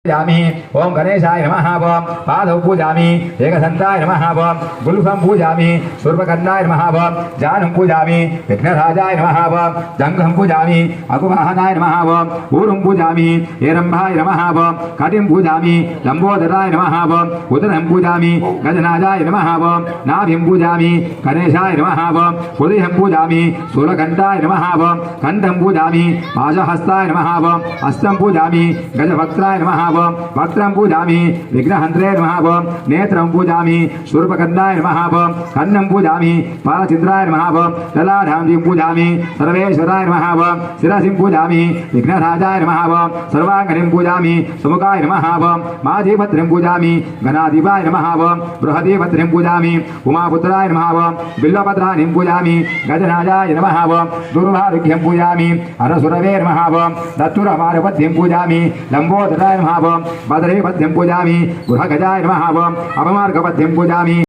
पूजामि ओम गणेशाय नमः ओम पादौ पूजामि एकदन्ताय नमः ओम गुल्फं पूजामि शूर्पकर्णाय नमः ओम जानं पूजामि विघ्नराजाय नमः ओम जङ्घं पूजामि अकुवाहनाय नमः ओम ऊरुं पूजामि एरम्भाय नमः ओम कटिं पूजामि लम्बोदराय नमः ओम उदरं पूजामि गजनाजाय नमः ओम नाभिं पूजामि गणेशाय नमः ओम हृदयं पूजामि शूलकण्ठाय नमः ओम कण्ठं पूजामि पाशहस्ताय नमः ओम हस्तं पूजामि गजवक्त्राय नमः वक्त्रं पूजामि विघ्नहन्त्रे नमः ओम नेत्रं पूजामि शूर्पकर्णाय नमः ओम कर्णं पूजामि बालचन्द्राय नमः ओम ललाटां पूजामि सर्वेश्वराय नमः ओम शिरसिं पूजामि विघ्नराजाय नमः ओम सर्वाङ्गनिं पूजामि सुमुखाय नमः ओम माधीपत्रिं पूजामि गणाधिपाय नमः ओम बृहदीपत्रिं पूजामि उमापुत्राय नमः ओम बिल्वपत्राणिं पूजामि गजराजाय नमः ओम दुर्भारुघ्यं पूजामि हरसुरवे नमः ओम दत्तुरमारपद्यं पूजामि लम्बोदराय नमः बदरे पद्यं पूजामि गृहगजाय नमः अपमार्गपद्यं पूजामि।